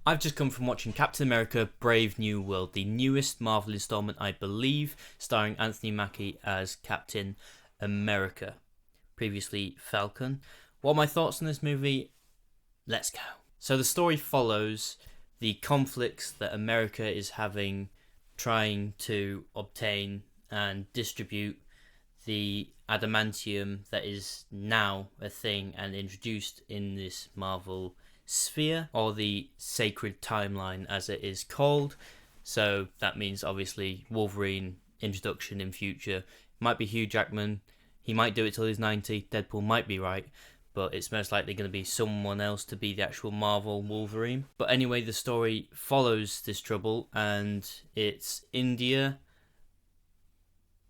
I've just come from watching Captain America Brave New World, the newest Marvel installment, I believe, starring Anthony Mackie as Captain America, previously Falcon. What are my thoughts on this movie? Let's go. So the story follows the conflicts that America is having trying to obtain and distribute the adamantium that is now a thing and introduced in this Marvel sphere, or the sacred timeline as it is called. So that means obviously Wolverine introduction in future might be Hugh Jackman. He might do it till he's 90. Deadpool might be right, but it's most likely going to be someone else to be the actual Marvel Wolverine. But anyway, the story follows this trouble, and it's India,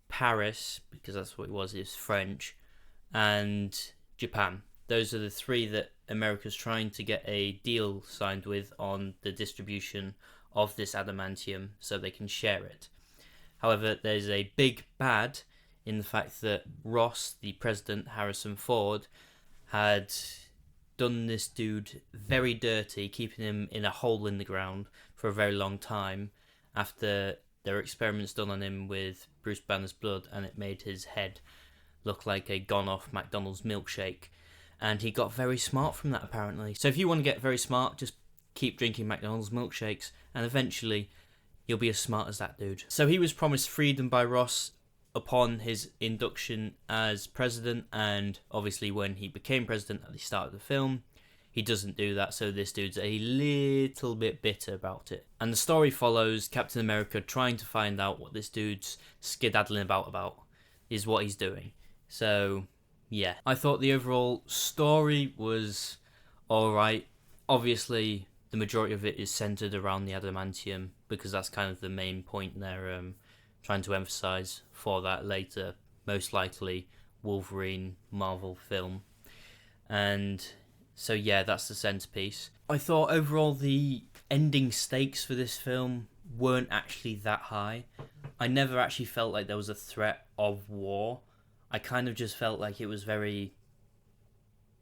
Paris, because that's what it was, it's French, and Japan. Those are the three that America's trying to get a deal signed with on the distribution of this adamantium so they can share it. However, there's a big bad in the fact that Ross, the president, Harrison Ford, had done this dude very dirty, keeping him in a hole in the ground for a very long time after there were experiments done on him with Bruce Banner's blood, and it made his head look like a gone-off McDonald's milkshake. And he got very smart from that, apparently. So if you want to get very smart, just keep drinking McDonald's milkshakes, and eventually you'll be as smart as that dude. So he was promised freedom by Ross upon his induction as president, and obviously when he became president at the start of the film, he doesn't do that, so this dude's a little bit bitter about it. And the story follows Captain America trying to find out what this dude's skedaddling about is what he's doing. So yeah, I thought the overall story was alright. Obviously, the majority of it is centered around the adamantium, because that's kind of the main point they're trying to emphasize for that later, most likely, Wolverine Marvel film. And so yeah, that's the centerpiece. I thought overall the ending stakes for this film weren't actually that high. I never actually felt like there was a threat of war. I kind of just felt like it was very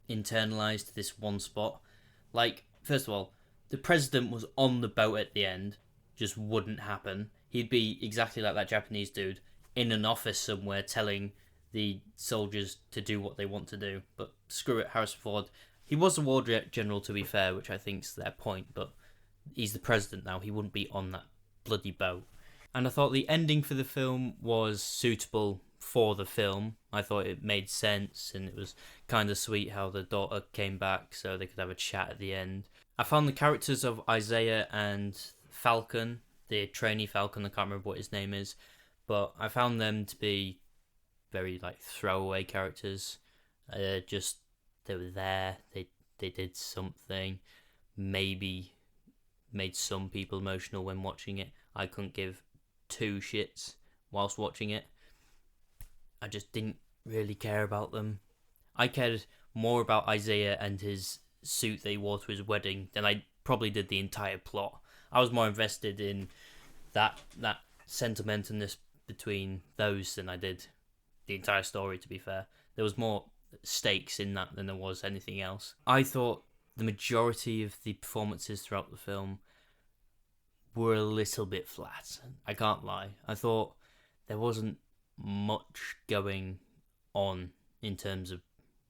internalized to this one spot. Like, first of all, the president was on the boat at the end. Just wouldn't happen. He'd be exactly like that Japanese dude in an office somewhere telling the soldiers to do what they want to do. But screw it, Harrison Ford. He was a war general, to be fair, which I think's their point, but he's the president now. He wouldn't be on that bloody boat. And I thought the ending for the film was suitable for the film. I thought it made sense, and it was kind of sweet how the daughter came back so they could have a chat at the end. I found the characters of Isaiah and Falcon, the trainee Falcon, I can't remember what his name is, but I found them to be very like throwaway characters. Just they were there, they did something, maybe made some people emotional when watching it. I couldn't give two shits whilst watching it. I just didn't really care about them. I cared more about Isaiah and his suit that he wore to his wedding than I probably did the entire plot. I was more invested in that sentimentalness between those than I did the entire story, to be fair. There was more stakes in that than there was anything else. I thought the majority of the performances throughout the film were a little bit flat. I can't lie. I thought there wasn't much going on in terms of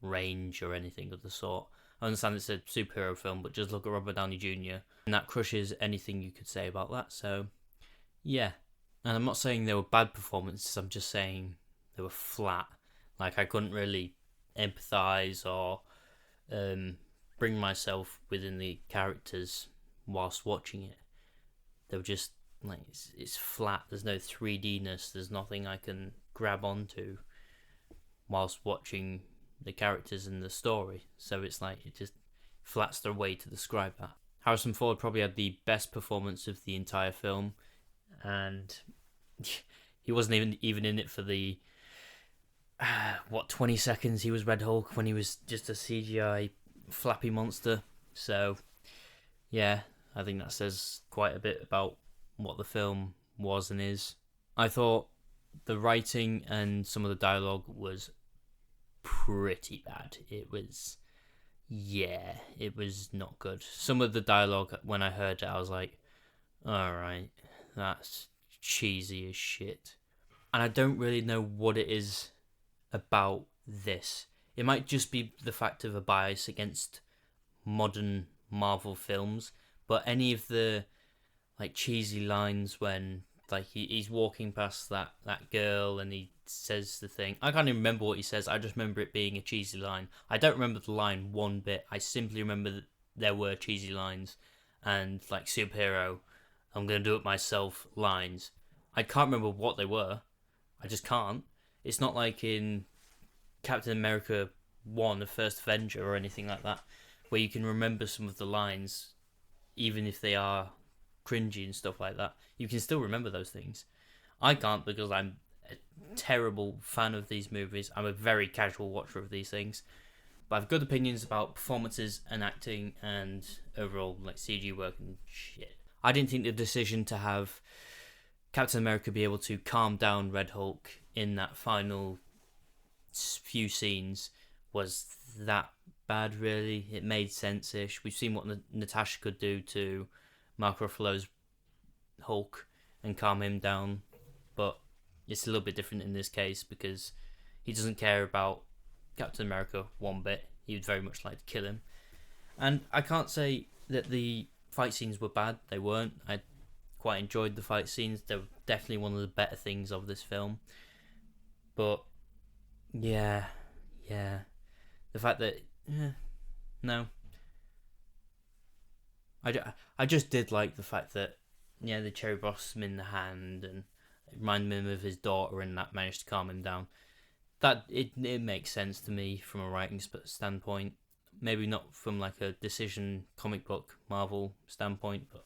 range or anything of the sort. I understand it's a superhero film, but just look at Robert Downey Jr. and that crushes anything you could say about that. So yeah, and I'm not saying they were bad performances, I'm just saying they were flat. Like, I couldn't really empathize or bring myself within the characters whilst watching it. They were just like, it's flat. There's no 3D-ness. There's nothing I can grab onto whilst watching the characters in the story. So it's like, it just flat's the way to describe that. Harrison Ford probably had the best performance of the entire film, and he wasn't even in it for the 20 seconds he was Red Hulk, when he was just a CGI flappy monster. So yeah, I think that says quite a bit about what the film was and is. I thought the writing and some of the dialogue was pretty bad. It was, yeah, it was not good. Some of the dialogue, when I heard it, I was like, alright, that's cheesy as shit. And I don't really know what it is about this. It might just be the fact of a bias against modern Marvel films, but any of the like cheesy lines when like he's walking past that girl and he says the thing. I can't even remember what he says. I just remember it being a cheesy line. I don't remember the line one bit. I simply remember that there were cheesy lines and like superhero, I'm gonna do it myself lines. I can't remember what they were. I just can't. It's not like in Captain America 1, the first Avenger, or anything like that, where you can remember some of the lines, even if they are cringy and stuff like that. You can still remember those things. I can't because I'm a terrible fan of these movies. I'm a very casual watcher of these things. But I've good opinions about performances and acting and overall like CG work and shit. I didn't think the decision to have Captain America be able to calm down Red Hulk in that final few scenes was that bad, really. It made sense-ish. We've seen what Natasha could do to Mark Ruffalo's Hulk and calm him down, but it's a little bit different in this case because he doesn't care about Captain America one bit. He would very much like to kill him. And I can't say that the fight scenes were bad. They weren't. I quite enjoyed the fight scenes. They were definitely one of the better things of this film. But yeah, the fact that no, I just did like the fact that the cherry blossom in the hand and it reminded him of his daughter, and that managed to calm him down. That it makes sense to me from a writing standpoint. Maybe not from like a decision comic book Marvel standpoint, but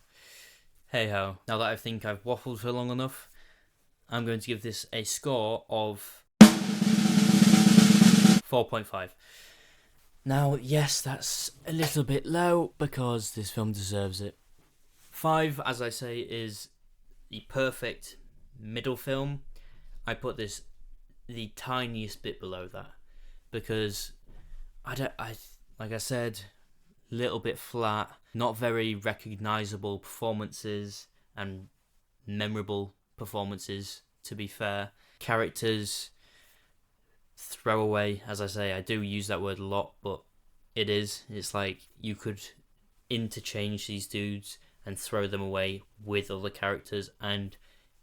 hey ho. Now that I think I've waffled for long enough, I'm going to give this a score of 4.5. Now, yes, that's a little bit low because this film deserves it. 5, as I say, is the perfect middle film. I put this the tiniest bit below that because like I said, little bit flat, not very recognizable performances and memorable performances, to be fair. Characters throwaway, as I say. I do use that word a lot, but it's like you could interchange these dudes and throw them away with other characters and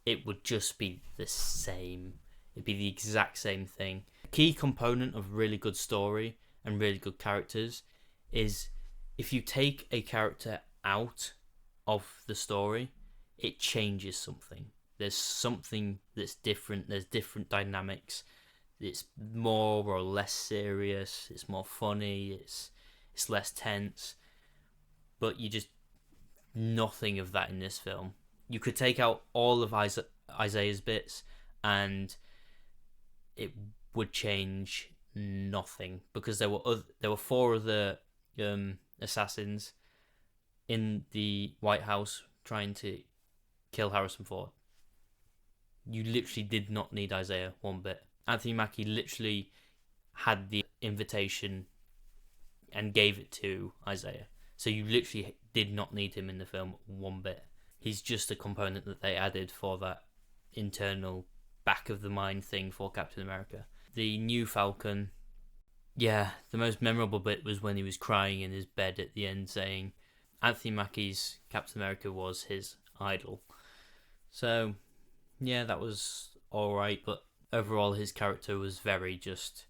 it would just be the same. It'd be the exact same thing. A key component of really good story and really good characters is if you take a character out of the story, it changes something. There's something that's different. There's different dynamics. It's more or less serious. It's more funny. It's less tense. But you just nothing of that in this film. You could take out all of Isaiah's bits and it would change nothing because there were 4 other assassins in the White House trying to kill Harrison Ford. You literally did not need Isaiah one bit. Anthony Mackie literally had the invitation and gave it to Isaiah. So you literally did not need him in the film one bit. He's just a component that they added for that internal back of the mind thing for Captain America. The new Falcon, the most memorable bit was when he was crying in his bed at the end saying Anthony Mackie's Captain America was his idol. So, that was alright, but overall his character was very just...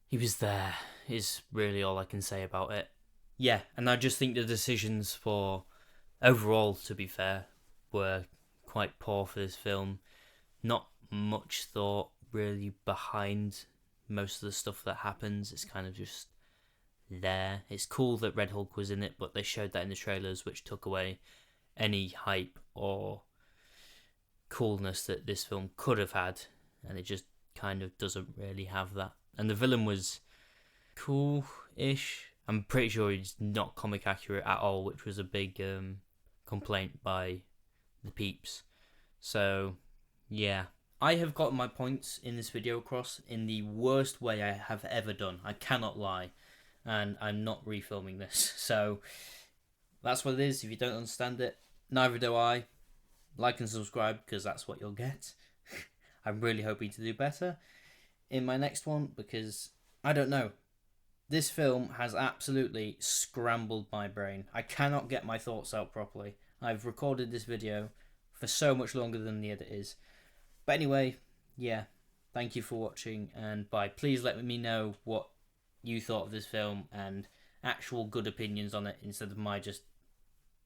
he was there, is really all I can say about it. Yeah, and I just think the decisions for... overall, to be fair, were quite poor for this film. Not much thought really behind most of the stuff that happens. It's kind of just there. It's cool that Red Hulk was in it, but they showed that in the trailers, which took away any hype or coolness that this film could have had, and it just kind of doesn't really have that. And the villain was cool-ish. I'm pretty sure he's not comic accurate at all, which was a big complaint by the peeps. So, I have gotten my points in this video across in the worst way I have ever done. I cannot lie. and I'm not refilming this. So that's what it is. If you don't understand it, neither do I. Like and subscribe, because that's what you'll get. I'm really hoping to do better in my next one, because I don't know. This film has absolutely scrambled my brain. I cannot get my thoughts out properly. I've recorded this video for so much longer than the edit is. But anyway, yeah, thank you for watching, and bye. Please let me know what you thought of this film and actual good opinions on it, instead of my just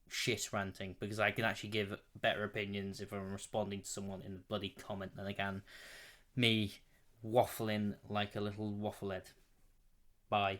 shit ranting, because I can actually give better opinions if I'm responding to someone in the bloody comment than I can me waffling like a little wafflehead. Bye.